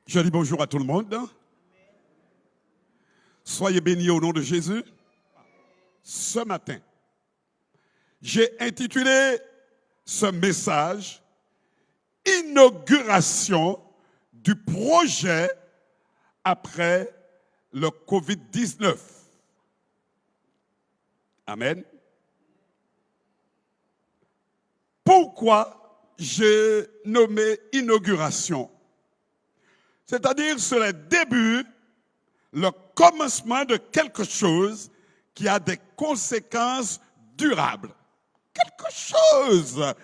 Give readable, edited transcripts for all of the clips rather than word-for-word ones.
Je dis bonjour à tout le monde. Soyez bénis au nom de Jésus. Ce matin, j'ai intitulé ce message « Inauguration du projet après le Covid-19 ». Amen. Pourquoi j'ai nommé inauguration? C'est-à-dire c'est le début, le commencement de quelque chose qui a des conséquences durables. Quelque chose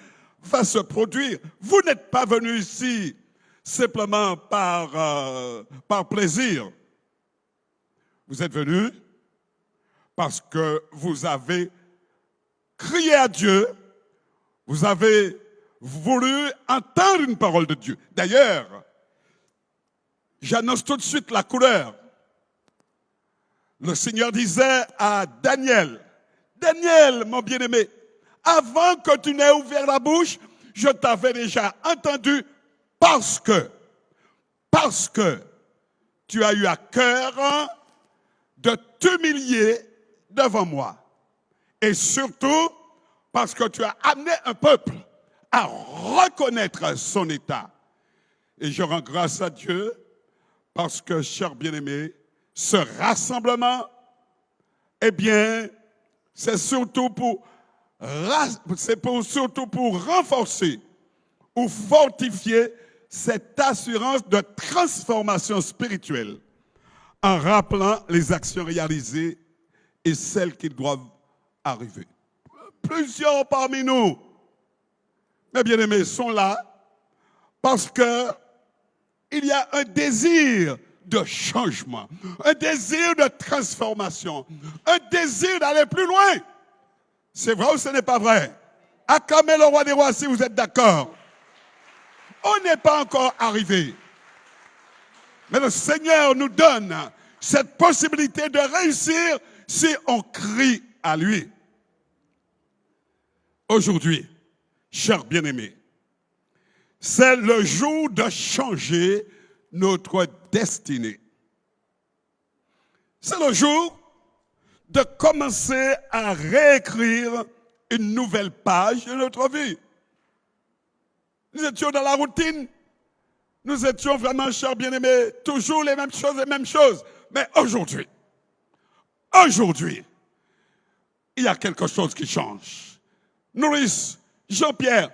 va se produire. Vous n'êtes pas venu ici simplement par plaisir. Vous êtes venu parce que vous avez crié à Dieu, vous avez voulu entendre une parole de Dieu. D'ailleurs, j'annonce tout de suite la couleur. Le Seigneur disait à Daniel, « Daniel, mon bien-aimé, avant que tu n'aies ouvert la bouche, je t'avais déjà entendu parce que tu as eu à cœur de t'humilier devant moi. Et surtout, parce que tu as amené un peuple à reconnaître son état. Et je rends grâce à Dieu parce que, chers bien-aimés, ce rassemblement, eh bien, c'est surtout pour renforcer ou fortifier cette assurance de transformation spirituelle en rappelant les actions réalisées et celles qui doivent arriver. Plusieurs parmi nous, mes bien-aimés, sont là parce que il y a un désir de changement, un désir de transformation, un désir d'aller plus loin. C'est vrai ou ce n'est pas vrai? Acclamez le roi des rois si vous êtes d'accord. On n'est pas encore arrivé. Mais le Seigneur nous donne cette possibilité de réussir si on crie à lui. Aujourd'hui, chers bien-aimés, c'est le jour de changer notre destinée. C'est le jour de commencer à réécrire une nouvelle page de notre vie. Nous étions dans la routine. Nous étions vraiment, chers bien-aimés, toujours les mêmes choses. Mais aujourd'hui, il y a quelque chose qui change. Maurice, Jean-Pierre,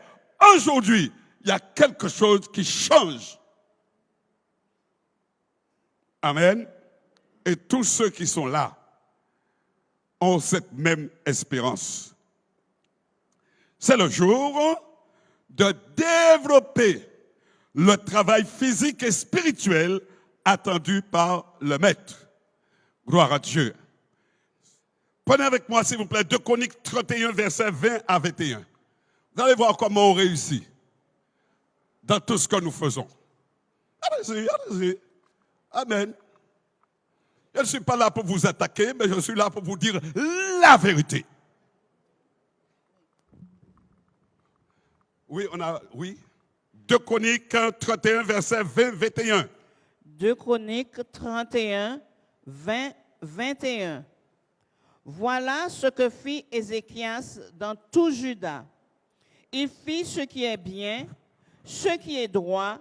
aujourd'hui, il y a quelque chose qui change. Amen. Et tous ceux qui sont là ont cette même espérance. C'est le jour de développer le travail physique et spirituel attendu par le Maître. Gloire à Dieu. Prenez avec moi, s'il vous plaît, 2 Chroniques 31, versets 20 à 21. Vous allez voir comment on réussit dans tout ce que nous faisons. Allez-y. Amen. Je ne suis pas là pour vous attaquer, mais je suis là pour vous dire la vérité. Oui. 2 Chroniques 31, versets 20, 21. 2 Chroniques 31, 20, 21. Voilà ce que fit Ézéchias dans tout Juda. Il fit ce qui est bien, ce qui est droit,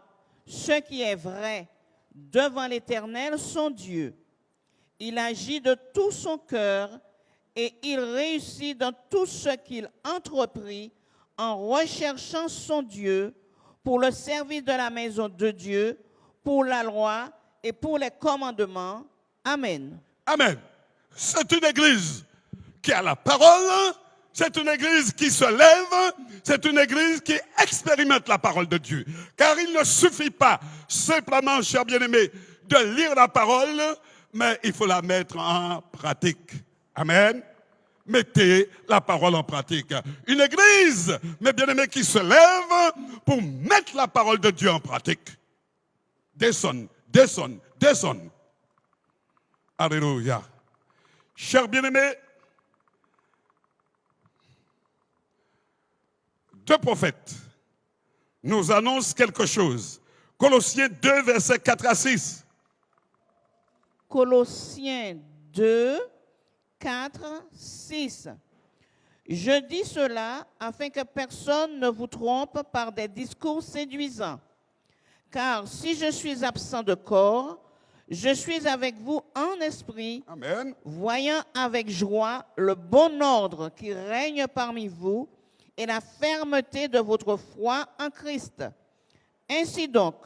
ce qui est vrai, devant l'Éternel son Dieu. Il agit de tout son cœur et il réussit dans tout ce qu'il entreprit en recherchant son Dieu pour le service de la maison de Dieu, pour la loi et pour les commandements. Amen. Amen. C'est une église qui a la parole, c'est une église qui se lève, c'est une église qui expérimente la parole de Dieu. Car il ne suffit pas simplement, chers bien-aimés, de lire la parole, mais il faut la mettre en pratique. Amen. Mettez la parole en pratique. Une église, mes bien-aimés, qui se lève pour mettre la parole de Dieu en pratique. Descends. Alléluia. Chers bien-aimés, 2 prophètes nous annoncent quelque chose Colossiens 2, versets 4 à 6. Colossiens 2, 4, 6. Je dis cela afin que personne ne vous trompe par des discours séduisants. Car si je suis absent de corps, je suis avec vous en esprit, Amen. voyant avec joie le bon ordre qui règne parmi vous et la fermeté de votre foi en Christ. Ainsi donc,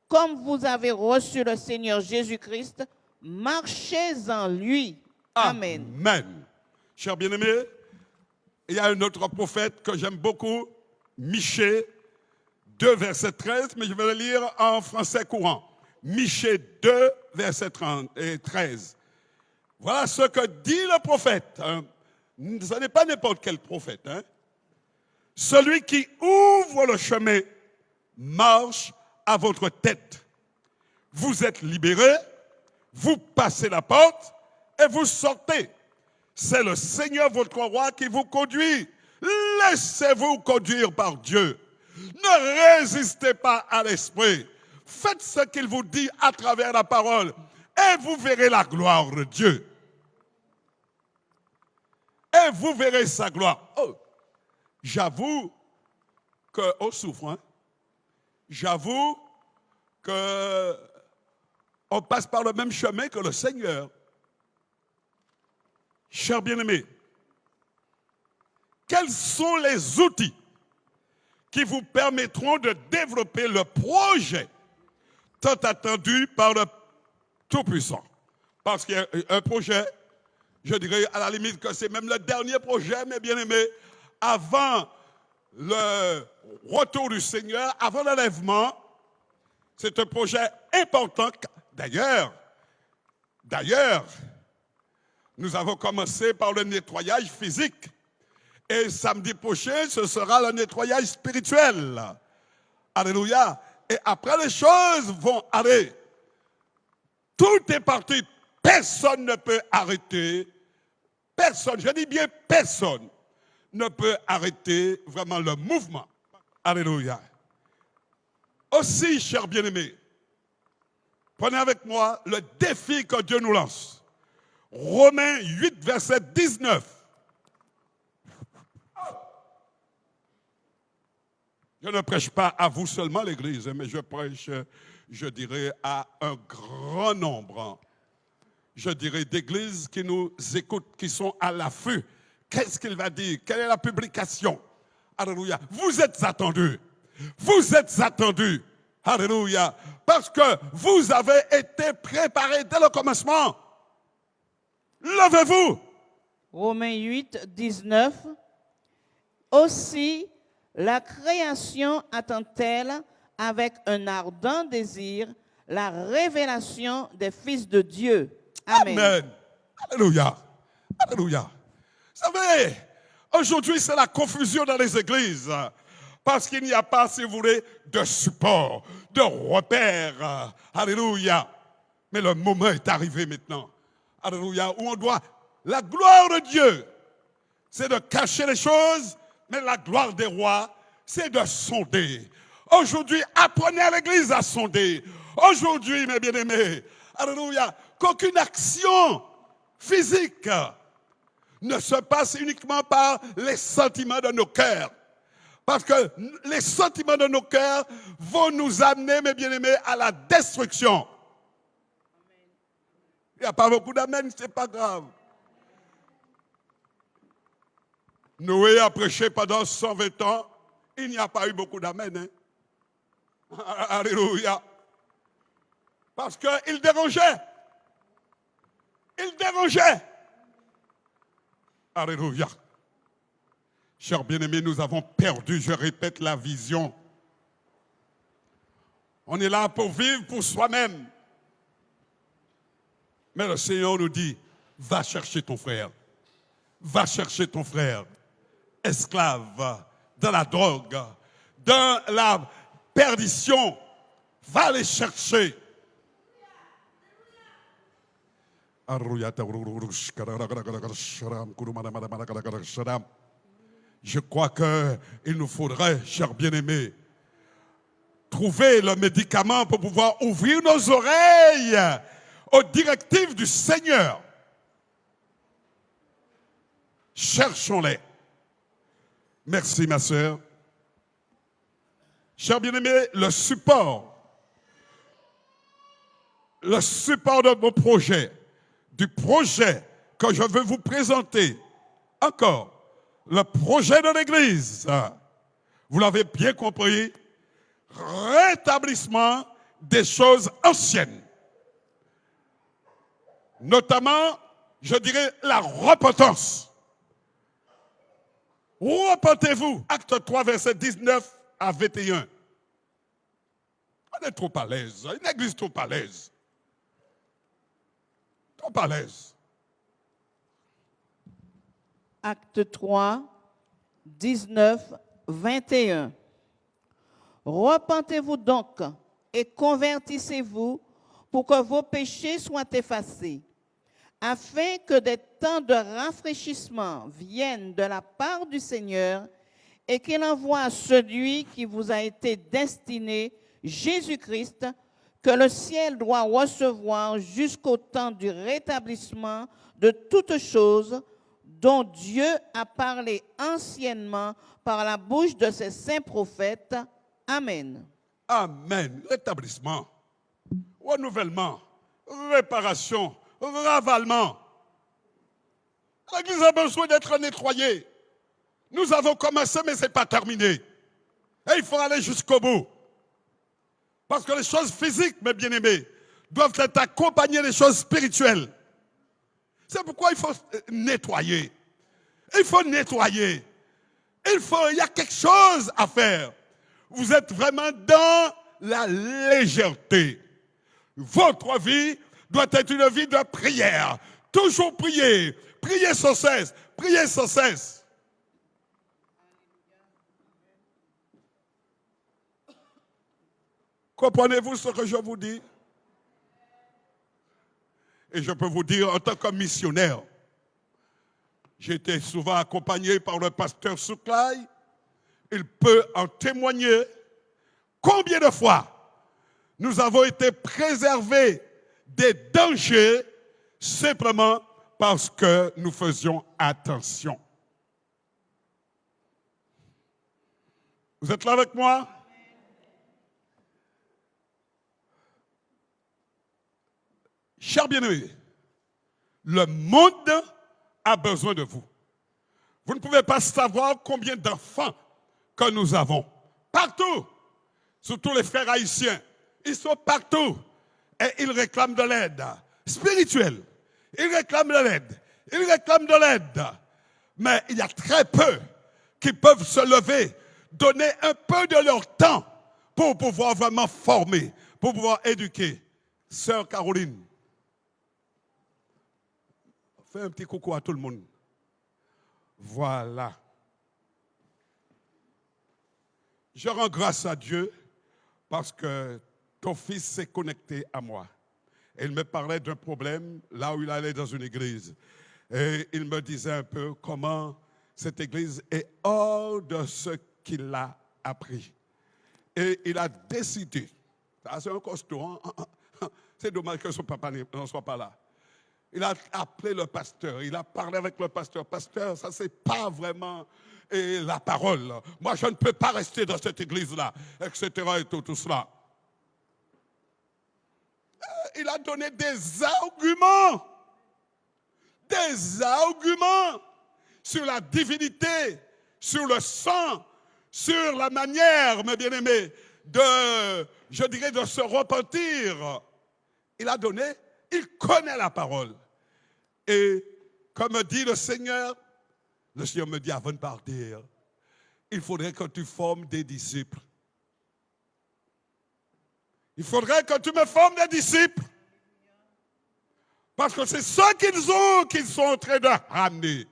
comme vous avez reçu le Seigneur Jésus-Christ, marchez en lui. Amen. Amen. Chers bien-aimés, il y a un autre prophète que j'aime beaucoup, Michée 2, verset 13, mais je vais le lire en français courant. Michée 2, verset 13. Voilà ce que dit le prophète. Ce n'est pas n'importe quel prophète. Celui qui ouvre le chemin marche à votre tête. Vous êtes libérés, vous passez la porte et vous sortez. C'est le Seigneur votre roi qui vous conduit. Laissez-vous conduire par Dieu. Ne résistez pas à l'esprit. Faites ce qu'il vous dit à travers la parole et vous verrez la gloire de Dieu. Et vous verrez sa gloire. Oh, j'avoue qu'on souffre. J'avoue qu'on passe par le même chemin que le Seigneur. Chers bien-aimés, quels sont les outils qui vous permettront de développer le projet tant attendu par le Tout-Puissant? Parce qu'il y a un projet, je dirais à la limite que c'est même le dernier projet, mes bien-aimés, avant le retour du Seigneur, avant l'enlèvement. C'est un projet important. D'ailleurs, nous avons commencé par le nettoyage physique. Et samedi prochain, ce sera le nettoyage spirituel. Alléluia. Et après, les choses vont aller. Tout est parti. Personne ne peut arrêter. Personne, je dis bien personne, ne peut arrêter vraiment le mouvement. Alléluia. Aussi, chers bien-aimés, prenez avec moi le défi que Dieu nous lance. Romains 8, verset 19. Je ne prêche pas à vous seulement, l'Église, mais je prêche, je dirais, à un grand nombre, je dirais, d'églises qui nous écoutent, qui sont à l'affût. Qu'est-ce qu'il va dire? Quelle est la publication? Alléluia. Vous êtes attendus. Vous êtes attendus. Alléluia. Parce que vous avez été préparés dès le commencement. Levez-vous. Romains 8, 19. Aussi, la création attend-elle avec un ardent désir la révélation des fils de Dieu. Amen. Amen. Alléluia. Alléluia. Vous savez, aujourd'hui, c'est la confusion dans les églises. Parce qu'il n'y a pas, si vous voulez, de support, de repère. Alléluia. Mais le moment est arrivé maintenant. Alléluia. Où on doit, la gloire de Dieu, c'est de cacher les choses, mais la gloire des rois, c'est de sonder. Aujourd'hui, apprenez à l'église à sonder. Aujourd'hui, mes bien-aimés, alléluia, qu'aucune action physique ne se passe uniquement par les sentiments de nos cœurs. Parce que les sentiments de nos cœurs vont nous amener, mes bien-aimés, à la destruction. Il n'y a pas beaucoup d'amen, ce n'est pas grave. Noé a prêché pendant 120 ans. Il n'y a pas eu beaucoup d'amen. Alléluia. Parce qu'il dérangeait. Il dérangeait. Alléluia. Chers bien-aimés, nous avons perdu, je répète, la vision. On est là pour vivre pour soi-même. Mais le Seigneur nous dit, va chercher ton frère. Va chercher ton frère. Esclave, dans la drogue, dans la perdition. Va les chercher. Je crois qu'il nous faudrait, chers bien-aimés, trouver le médicament pour pouvoir ouvrir nos oreilles aux directives du Seigneur. Cherchons-les. Merci, ma sœur. Chers bien-aimés, le support de mon projet, du projet que je veux vous présenter, encore, le projet de l'Église, vous l'avez bien compris, rétablissement des choses anciennes. Notamment, je dirais, la repentance. Repentez-vous. Acte 3, verset 19 à 21. On est trop à l'aise. Une église trop à l'aise. Trop à l'aise. Acte 3, 19, 21. Repentez-vous donc et convertissez-vous pour que vos péchés soient effacés, afin que des temps de rafraîchissement viennent de la part du Seigneur et qu'il envoie celui qui vous a été destiné, Jésus-Christ, que le ciel doit recevoir jusqu'au temps du rétablissement de toutes choses dont Dieu a parlé anciennement par la bouche de ses saints prophètes. Amen. Amen. Rétablissement, renouvellement, réparation, ravalement. L'Église a besoin d'être nettoyée. Nous avons commencé, mais ce n'est pas terminé. Et il faut aller jusqu'au bout. Parce que les choses physiques, mes bien-aimés, doivent être accompagnées des choses spirituelles. C'est pourquoi il faut nettoyer. Il faut nettoyer. Il y a quelque chose à faire. Vous êtes vraiment dans la légèreté. Votre vie doit être une vie de prière. Toujours prier. Prier sans cesse. Prier sans cesse. Comprenez-vous ce que je vous dis? Et je peux vous dire, en tant que missionnaire, j'ai été souvent accompagné par le pasteur Souklaï. Il peut en témoigner. Combien de fois nous avons été préservés des dangers simplement parce que nous faisions attention. Vous êtes là avec moi? Chers bien-aimés, le monde a besoin de vous. Vous ne pouvez pas savoir combien d'enfants que nous avons. Partout, surtout les frères haïtiens, ils sont partout et ils réclament de l'aide spirituelle. Ils réclament de l'aide. Ils réclament de l'aide. Mais il y a très peu qui peuvent se lever, donner un peu de leur temps pour pouvoir vraiment former, pour pouvoir éduquer. Sœur Caroline, fais un petit coucou à tout le monde. Voilà. Je rends grâce à Dieu parce que ton fils s'est connecté à moi. Et il me parlait d'un problème là où il allait dans une église. Et il me disait un peu comment cette église est hors de ce qu'il a appris. Et il a décidé, c'est un costaud, hein? C'est dommage que son papa ne soit pas là. Il a appelé le pasteur, il a parlé avec le pasteur. Pasteur, ça c'est pas vraiment la parole. Moi, je ne peux pas rester dans cette église-là, etc. et tout cela. Il a donné des arguments sur la divinité, sur le sang, sur la manière, mes bien-aimés, je dirais, de se repentir. Il connaît la parole. Et comme dit le Seigneur me dit avant de partir, il faudrait que tu formes des disciples. Il faudrait que tu me formes des disciples. Parce que c'est ça qu'ils sont en train de ramener.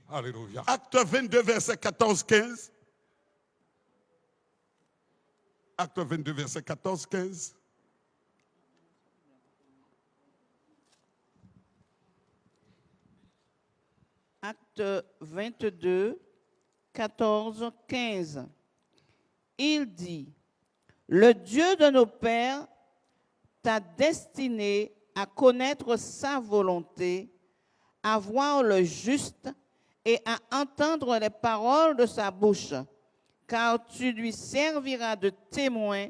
Alléluia. Acte 22, verset 14-15. Acte 22, verset 14-15. Acte 22, 14, 15. il dit, le Dieu de nos pères t'a destiné à connaître sa volonté, à voir le juste et à entendre les paroles de sa bouche, car tu lui serviras de témoin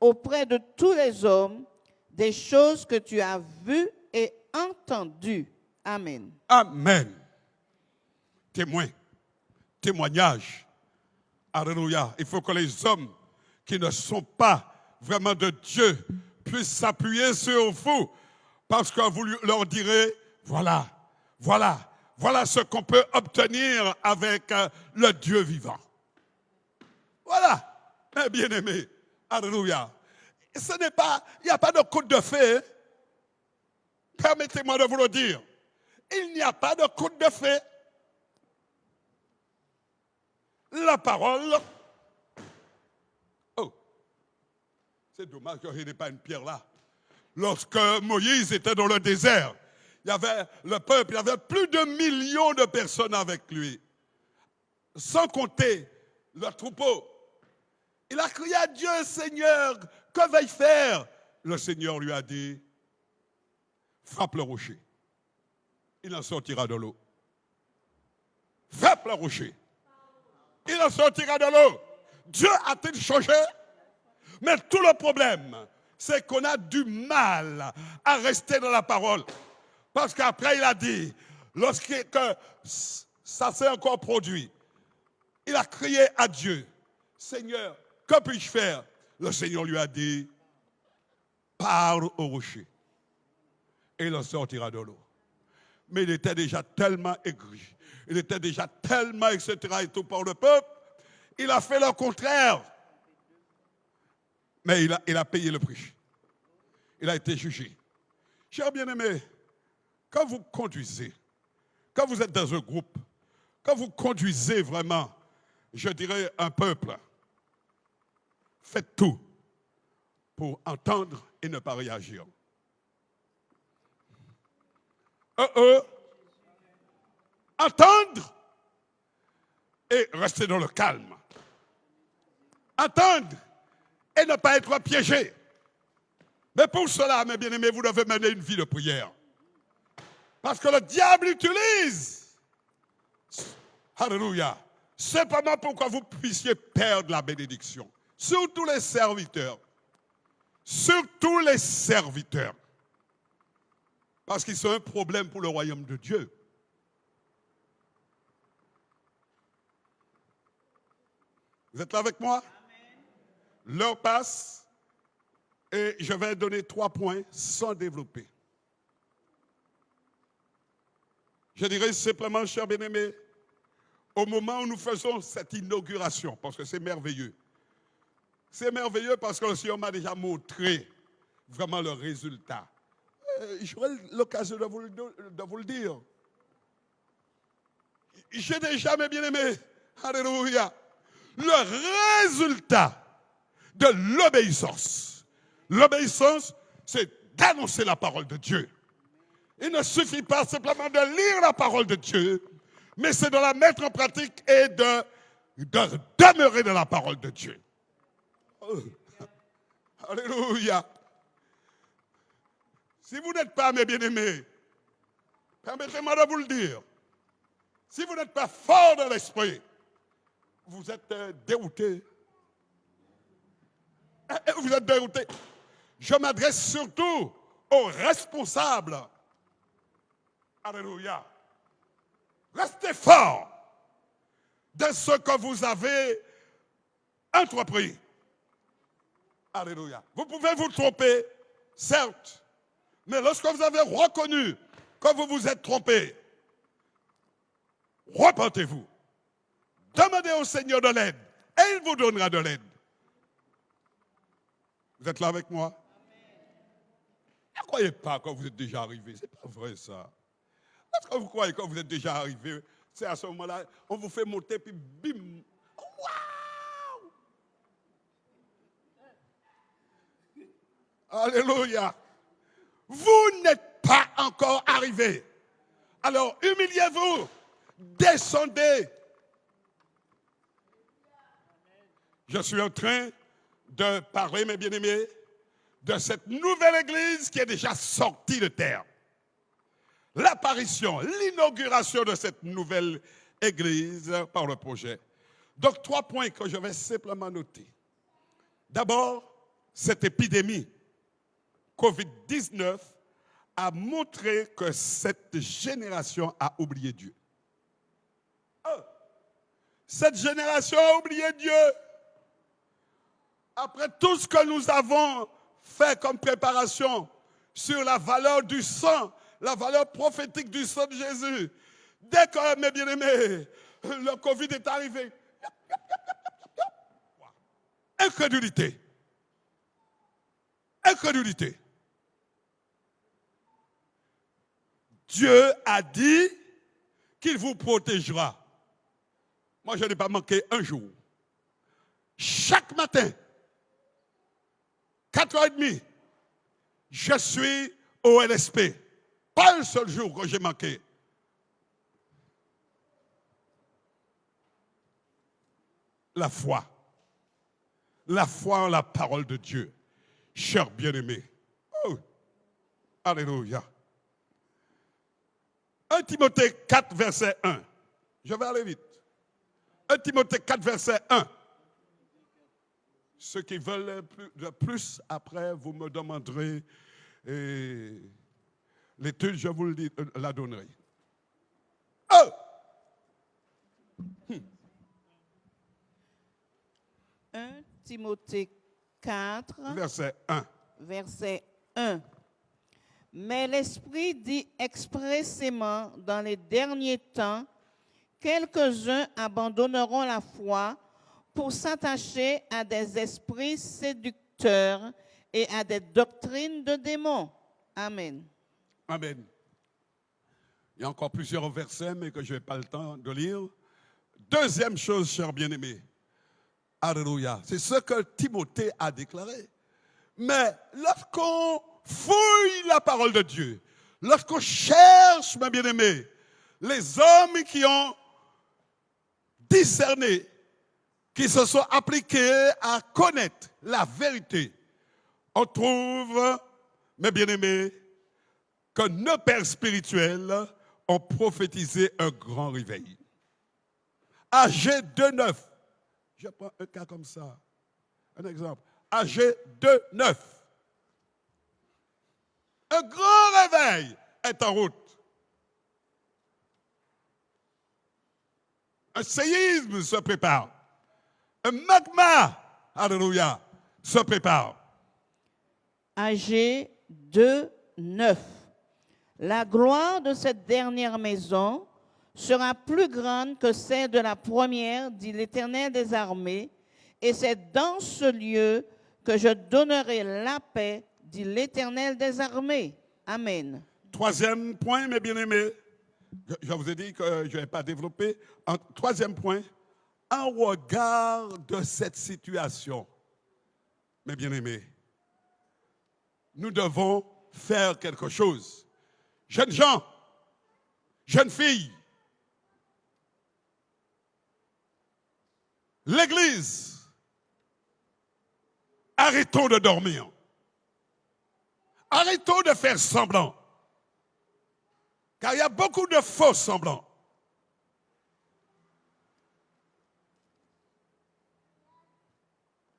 auprès de tous les hommes des choses que tu as vues et entendues. Amen. Amen. Témoin, témoignage. Alléluia. Il faut que les hommes qui ne sont pas vraiment de Dieu puissent s'appuyer sur vous, parce que vous leur direz, voilà ce qu'on peut obtenir avec le Dieu vivant. Voilà, mes bien-aimés. Alléluia. Ce n'est pas, il n'y a pas de conte de fées. Permettez-moi de vous le dire. Il n'y a pas de conte de fées. La parole. Oh, c'est dommage qu'il n'y ait pas une pierre là. Lorsque Moïse était dans le désert, il y avait le peuple, il y avait plus de millions de personnes avec lui. Sans compter le troupeau. Il a crié à Dieu, Seigneur, que vais-je faire? Le Seigneur lui a dit, frappe le rocher. Il en sortira de l'eau. Frappe le rocher. Il en sortira de l'eau. Dieu a-t-il changé? Mais tout le problème, c'est qu'on a du mal à rester dans la parole. Parce qu'après, il a dit, lorsque ça s'est encore produit, il a crié à Dieu, Seigneur, que puis-je faire? Le Seigneur lui a dit, parle au rocher. Et il en sortira de l'eau. Mais il était déjà tellement aigri, il était déjà tellement, etc., et tout par le peuple, il a fait le contraire. Mais il a payé le prix. Il a été jugé. Chers bien-aimés, quand vous conduisez, quand vous êtes dans un groupe, quand vous conduisez vraiment, je dirais, un peuple, faites tout pour entendre et ne pas réagir. Entendre et rester dans le calme. Entendre et ne pas être piégé. Mais pour cela, mes bien-aimés, vous devez mener une vie de prière. Parce que le diable utilise, alléluia, simplement pour que vous puissiez perdre la bénédiction. Surtout les serviteurs. Surtout les serviteurs. Parce qu'ils sont un problème pour le royaume de Dieu. Vous êtes là avec moi? Amen. L'heure passe et je vais donner 3 points sans développer. Je dirais simplement, chers bien-aimés, au moment où nous faisons cette inauguration, parce que c'est merveilleux. C'est merveilleux parce que le Seigneur m'a déjà montré vraiment le résultat. J'aurai l'occasion de vous le dire. J'ai déjà, mes bien-aimés, alléluia, le résultat de l'obéissance. L'obéissance, c'est d'annoncer la parole de Dieu. Il ne suffit pas simplement de lire la parole de Dieu, mais c'est de la mettre en pratique et de demeurer dans la parole de Dieu. Oh. Alléluia. Si vous n'êtes pas, mes bien-aimés, permettez-moi de vous le dire, si vous n'êtes pas fort dans l'esprit, vous êtes dérouté. Vous êtes dérouté. Je m'adresse surtout aux responsables. Alléluia. Restez forts dans ce que vous avez entrepris. Alléluia. Vous pouvez vous tromper, certes, mais lorsque vous avez reconnu que vous vous êtes trompé, repentez-vous. Demandez au Seigneur de l'aide et il vous donnera de l'aide. Vous êtes là avec moi? Ne croyez pas que vous êtes déjà arrivé. Ce n'est pas vrai ça. Est-ce que vous croyez que vous êtes déjà arrivé? C'est à ce moment-là, on vous fait monter puis bim. Waouh! Alléluia. Vous n'êtes pas encore arrivé. Alors humiliez-vous. Descendez. Je suis en train de parler, mes bien-aimés, de cette nouvelle église qui est déjà sortie de terre. L'apparition, l'inauguration de cette nouvelle église par le projet. Donc, 3 points que je vais simplement noter. D'abord, cette épidémie COVID-19 a montré que cette génération a oublié Dieu. Cette génération a oublié Dieu. Après tout ce que nous avons fait comme préparation sur la valeur du sang, la valeur prophétique du sang de Jésus, dès que, mes bien-aimés, le Covid est arrivé, incrédulité. Incrédulité. Dieu a dit qu'il vous protégera. Moi, je n'ai pas manqué un jour. Chaque matin, 4h30, je suis au LSP. Pas un seul jour que j'ai manqué. La foi. La foi en la parole de Dieu. Chers bien-aimés. Oh, alléluia. 1 Timothée 4, verset 1. Je vais aller vite. 1 Timothée 4, verset 1. Ceux qui veulent de plus, après, vous me demanderez l'étude, je vous la donnerai. Oh! 1 Timothée 4, verset 1. Verset 1. Mais l'Esprit dit expressément dans les derniers temps, quelques-uns abandonneront la foi pour s'attacher à des esprits séducteurs et à des doctrines de démons. Amen. Amen. Il y a encore plusieurs versets, mais que je n'ai pas le temps de lire. Deuxième chose, chers bien-aimés. Alléluia. C'est ce que Timothée a déclaré. Mais lorsqu'on fouille la parole de Dieu, lorsqu'on cherche, mes bien-aimés, les hommes qui ont discerné, qui se sont appliqués à connaître la vérité, on trouve, mes bien-aimés, que nos pères spirituels ont prophétisé un grand réveil. Âgé de 9, je prends un cas comme ça, un exemple. Âgé de 9. Un grand réveil est en route. Un séisme se prépare. Un magma, alléluia, se prépare. Âgé de 9. La gloire de cette dernière maison sera plus grande que celle de la première, dit l'Éternel des armées, et c'est dans ce lieu que je donnerai la paix, dit l'Éternel des armées. Amen. Troisième point, mes bien-aimés, je vous ai dit que je ne vais pas développer. Troisième point, en regard de cette situation, mes bien-aimés, nous devons faire quelque chose. Jeunes gens, jeunes filles, l'Église, arrêtons de dormir. Arrêtons de faire semblant. Car il y a beaucoup de faux semblants.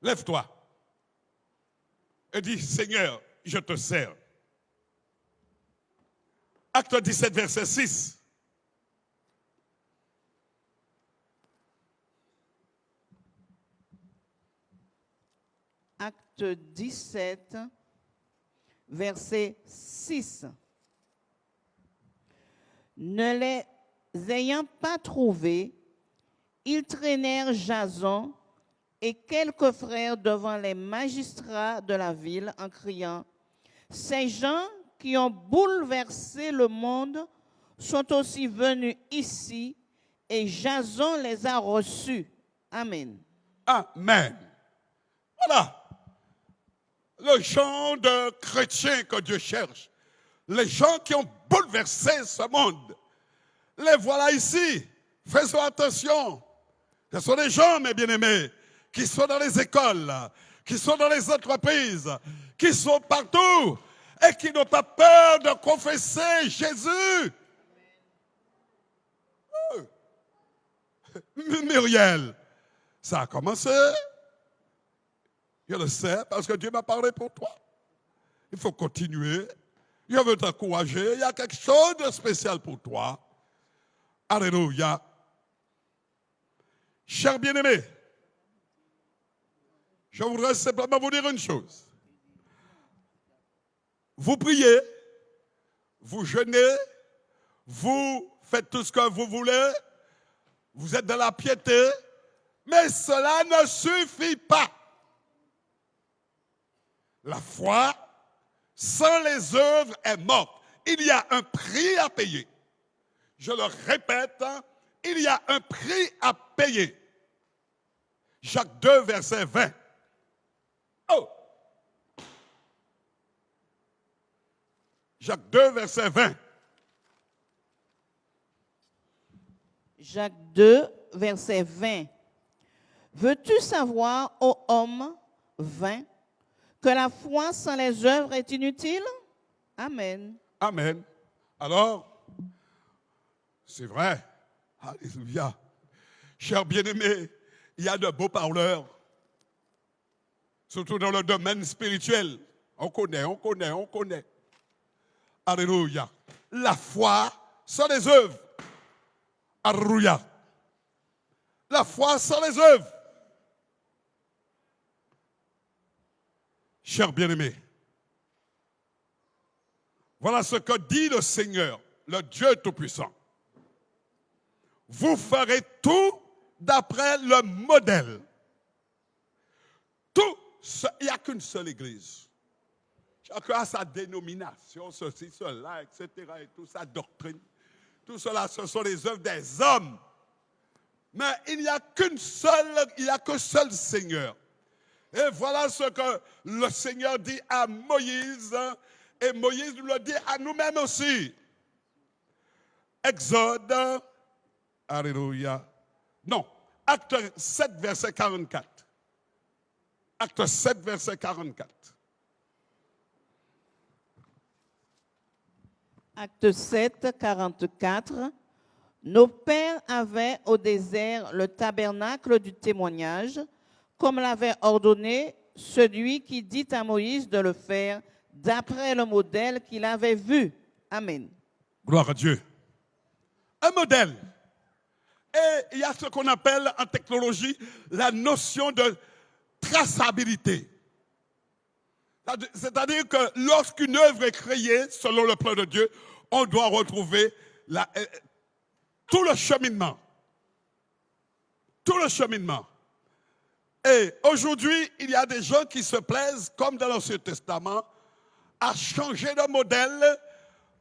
Lève-toi et dis, Seigneur, je te sers. Acte 17, verset 6. Acte 17, verset 6. Ne les ayant pas trouvés, ils traînèrent Jason et quelques frères devant les magistrats de la ville en criant, « Ces gens qui ont bouleversé le monde sont aussi venus ici et Jason les a reçus. » Amen. Amen. Voilà. Le genre de chrétiens que Dieu cherche. Les gens qui ont bouleversé ce monde. Les voilà ici. Faisons attention. Ce sont des gens, mes bien-aimés, qui sont dans les écoles, qui sont dans les entreprises, qui sont partout et qui n'ont pas peur de confesser Jésus. Muriel, ça a commencé. Je le sais parce que Dieu m'a parlé pour toi. Il faut continuer. Je veux t'encourager. Il y a quelque chose de spécial pour toi. Alléluia. Chers bien-aimés, je voudrais simplement vous dire une chose. Vous priez, vous jeûnez, vous faites tout ce que vous voulez, vous êtes dans la piété, mais cela ne suffit pas. La foi sans les œuvres est morte. Il y a un prix à payer. Je le répète, il y a un prix à payer. Jacques 2, verset 20. Oh! Jacques 2, verset 20. Jacques 2, verset 20. Veux-tu savoir, ô homme vain, que la foi sans les œuvres est inutile? Amen. Amen. Alors, c'est vrai. Alléluia. Chers bien-aimés, il y a de beaux parleurs, surtout dans le domaine spirituel. On connaît. Alléluia. La foi sans les œuvres. Alléluia. La foi sans les œuvres. Chers bien-aimés, voilà ce que dit le Seigneur, le Dieu Tout-Puissant. Vous ferez tout d'après le modèle. Tout, il n'y a qu'une seule église. Chacun a sa dénomination, ceci, cela, etc. Et tout, sa doctrine. Tout cela, ce sont les œuvres des hommes. Mais il n'y a qu'une seule, il n'y a qu'un seul Seigneur. Et voilà ce que le Seigneur dit à Moïse, et Moïse nous le dit à nous-mêmes aussi. Exode, alléluia. Non, Acte 7, verset 44. Acte 7, verset 44. Acte 7, 44. Nos pères avaient au désert le tabernacle du témoignage, comme l'avait ordonné celui qui dit à Moïse de le faire d'après le modèle qu'il avait vu. Amen. Gloire à Dieu. Un modèle. Et il y a ce qu'on appelle en technologie la notion de traçabilité. C'est-à-dire que lorsqu'une œuvre est créée selon le plan de Dieu, on doit retrouver tout le cheminement. Tout le cheminement. Et aujourd'hui, il y a des gens qui se plaisent, comme dans l'Ancien Testament, à changer de modèle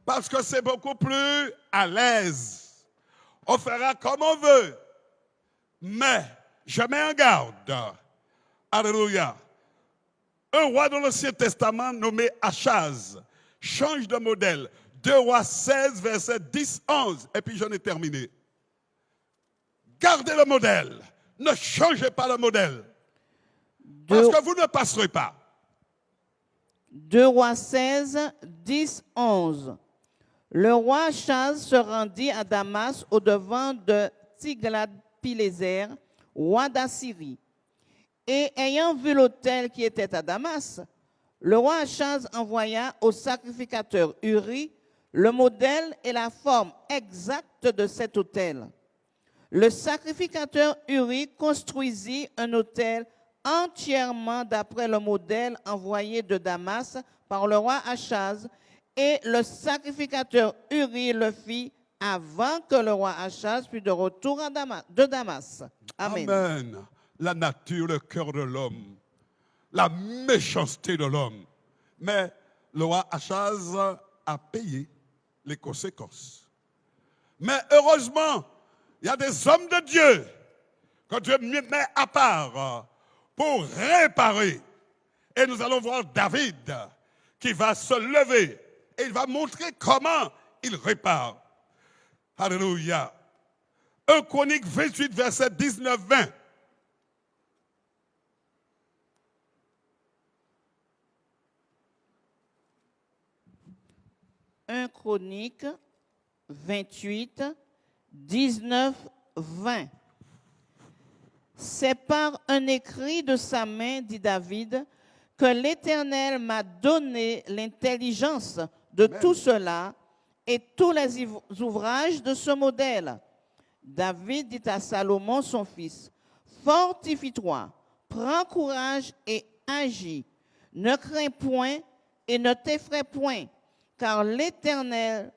parce que c'est beaucoup plus à l'aise. On fera comme on veut. Mais je mets en garde. Alléluia. Un roi dans l'Ancien Testament nommé Achaz change de modèle. 2 Rois 16, verset 10-11. Et puis j'en ai terminé. Gardez le modèle. Ne changez pas le modèle. Parce que vous ne passerez pas. 2 Rois 16, 10-11. Le roi Achaz se rendit à Damas au-devant de Tiglath-Pileser, roi d'Assyrie. Et ayant vu l'autel qui était à Damas, le roi Achaz envoya au sacrificateur Uri le modèle et la forme exacte de cet autel. Le sacrificateur Uri construisit un autel entièrement d'après le modèle envoyé de Damas par le roi Achaz, et le sacrificateur Uri le fit avant que le roi Achaz fût de retour de Damas. Amen. Amen. La nature, le cœur de l'homme, la méchanceté de l'homme. Mais le roi Achaz a payé les conséquences. Mais heureusement, il y a des hommes de Dieu que Dieu met à part pour réparer. Et nous allons voir David qui va se lever et il va montrer comment il répare. Alléluia. 1 Chronique 28, verset 19-20. 1 Chroniques 28, 19, 20. C'est par un écrit de sa main, dit David, que l'Éternel m'a donné l'intelligence de tout cela et tous les ouvrages de ce modèle. David dit à Salomon, son fils, fortifie-toi, prends courage et agis. Ne crains point et ne t'effraie point, car l'Éternel,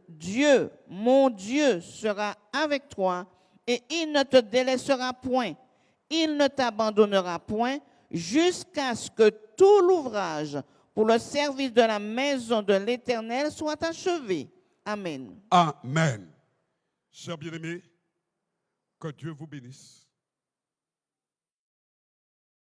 Dieu, mon Dieu, sera avec toi et il ne te délaissera point. Il ne t'abandonnera point jusqu'à ce que tout l'ouvrage pour le service de la maison de l'Éternel soit achevé. Amen. Amen. Chers bien-aimés, que Dieu vous bénisse.